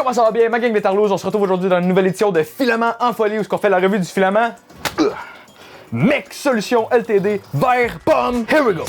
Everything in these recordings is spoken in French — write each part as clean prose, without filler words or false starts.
Comment ça va bien? Ma gang de Tarlouse, on se retrouve aujourd'hui dans une nouvelle édition de Filament en folie où on fait la revue du filament Mec Solutions Ltd vert pomme. Here we go!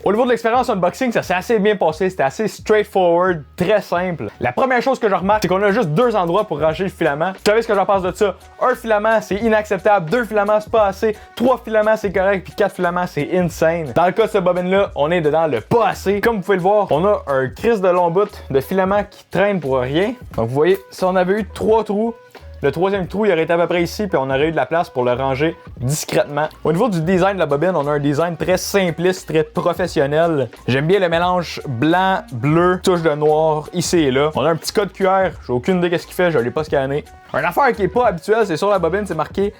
Au niveau de l'expérience unboxing, ça s'est assez bien passé, c'était assez straightforward, très simple. La première chose que je remarque, c'est qu'on a juste deux endroits pour ranger le filament. Vous savez ce que j'en pense de ça? Un filament, c'est inacceptable. Deux filaments, c'est pas assez. Trois filaments, c'est correct. Puis quatre filaments, c'est insane. Dans le cas de cette bobine-là, on est dedans le pas assez. Comme vous pouvez le voir, on a un crisse de long bout de filament qui traîne pour rien. Donc vous voyez, si on avait eu trois trous, le troisième trou, il aurait été à peu près ici, puis on aurait eu de la place pour le ranger discrètement. Au niveau du design de la bobine, on a un design très simpliste, très professionnel. J'aime bien le mélange blanc, bleu, touche de noir, ici et là. On a un petit code QR, j'ai aucune idée de ce qu'il fait, je l'ai pas scanné. Une affaire qui est pas habituelle, c'est sur la bobine, c'est marqué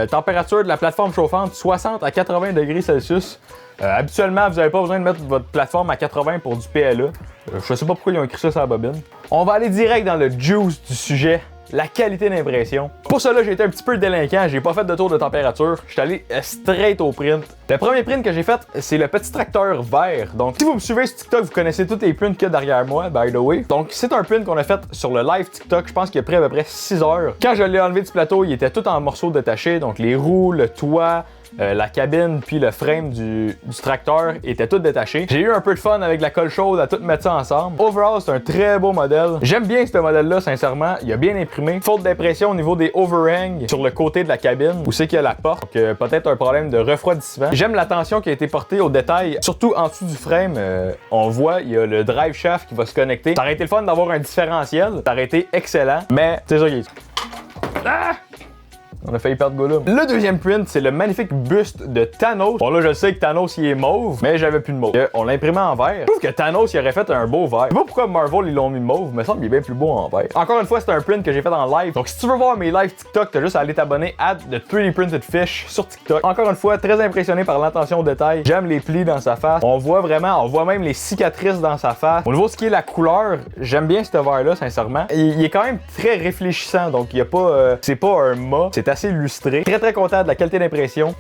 température de la plateforme chauffante 60 à 80 degrés Celsius. Habituellement, vous n'avez pas besoin de mettre votre plateforme à 80 pour du PLA. Je sais pas pourquoi ils ont écrit ça sur la bobine. On va aller direct dans le juice du sujet. La qualité d'impression. Pour cela, j'ai été un petit peu délinquant, j'ai pas fait de tour de température, je suis allé straight au print. Le premier print que j'ai fait, c'est le petit tracteur vert. Donc, si vous me suivez sur TikTok, vous connaissez tous les prints qu'il y a derrière moi, by the way. Donc, c'est un print qu'on a fait sur le live TikTok, je pense qu'il a pris à peu près 6 heures. Quand je l'ai enlevé du plateau, il était tout en morceaux détachés, donc les roues, le toit, la cabine puis le frame du tracteur étaient tout détachés. J'ai eu un peu de fun avec la colle chaude à tout mettre ça ensemble. Overall, c'est un très beau modèle. J'aime bien ce modèle-là, sincèrement. Il a bien imprimé. Faute d'impression au niveau des overhangs sur le côté de la cabine où c'est qu'il y a la porte. Donc peut-être un problème de refroidissement. J'aime l'attention qui a été portée aux détails, surtout en dessous du frame. On voit, il y a le drive shaft qui va se connecter. Ça aurait été le fun d'avoir un différentiel. Ça aurait été excellent, mais c'est ça qui est. Ah! On a failli perdre Gollum. Le deuxième print, c'est le magnifique buste de Thanos. Bon là, je sais que Thanos, il est mauve, mais j'avais plus de mauve. On l'a imprimé en vert. Je trouve que Thanos, il aurait fait un beau vert. Je sais pas pourquoi Marvel, ils l'ont mis mauve, mais ça me semble qu'il est bien plus beau en vert. Encore une fois, c'est un print que j'ai fait en live. Donc si tu veux voir mes lives TikTok, t'as juste à aller t'abonner à The 3D Printed Fish sur TikTok. Encore une fois, très impressionné par l'attention au détail. J'aime les plis dans sa face. On voit même les cicatrices dans sa face. Au niveau de ce qui est la couleur, j'aime bien ce vert-là, sincèrement. Il est quand même très réfléchissant, donc il y a pas, c'est pas un mat, c'est assez lustré. Très content de la qualité d'impression.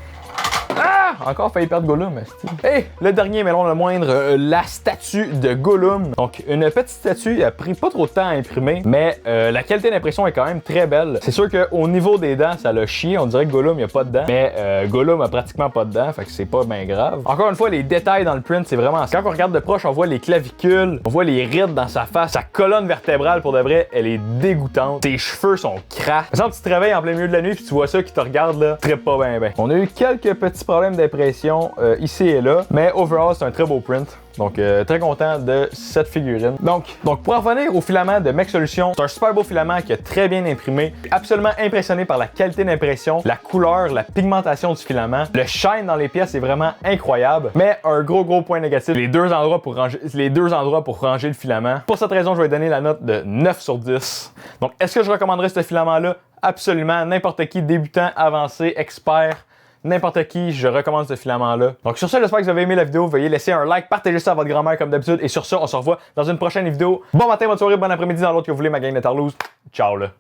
Ah! Encore failli perdre Gollum, Et le dernier, mais non le moindre, la statue de Gollum. Donc, une petite statue, il a pris pas trop de temps à imprimer, mais la qualité d'impression est quand même très belle. C'est sûr qu'au niveau des dents, ça l'a chié. On dirait que Gollum, il a pas de dents, mais Gollum a pratiquement pas de dents, fait que c'est pas bien grave. Encore une fois, les détails dans le print, c'est vraiment... Quand on regarde de proche, on voit les clavicules, on voit les rides dans sa face, sa colonne vertébrale, pour de vrai, elle est dégoûtante. Ses cheveux sont crasse. Par exemple, tu te réveilles en plein milieu de la nuit puis tu vois ça qui te regarde là, très pas bien. On a eu quelques petits problèmes d'impression ici et là, mais overall c'est un très beau print. Donc très content de cette figurine. Donc pour en revenir au filament de Mec Solutions, c'est un super beau filament qui a très bien imprimé. Absolument impressionné par la qualité d'impression, la couleur, la pigmentation du filament. Le shine dans les pièces est vraiment incroyable. Mais un gros point négatif, les deux endroits pour ranger le filament. Pour cette raison, je vais donner la note de 9 sur 10. Donc est-ce que je recommanderais ce filament-là? Absolument. N'importe qui, débutant, avancé, expert. N'importe qui, je recommande ce filament-là. Donc sur ce, j'espère que vous avez aimé la vidéo. Veuillez laisser un like, partagez ça à votre grand-mère comme d'habitude. Et sur ce, on se revoit dans une prochaine vidéo. Bon matin, bonne soirée, bon après-midi dans l'autre que vous voulez, ma gang de Tarlouse. Ciao là!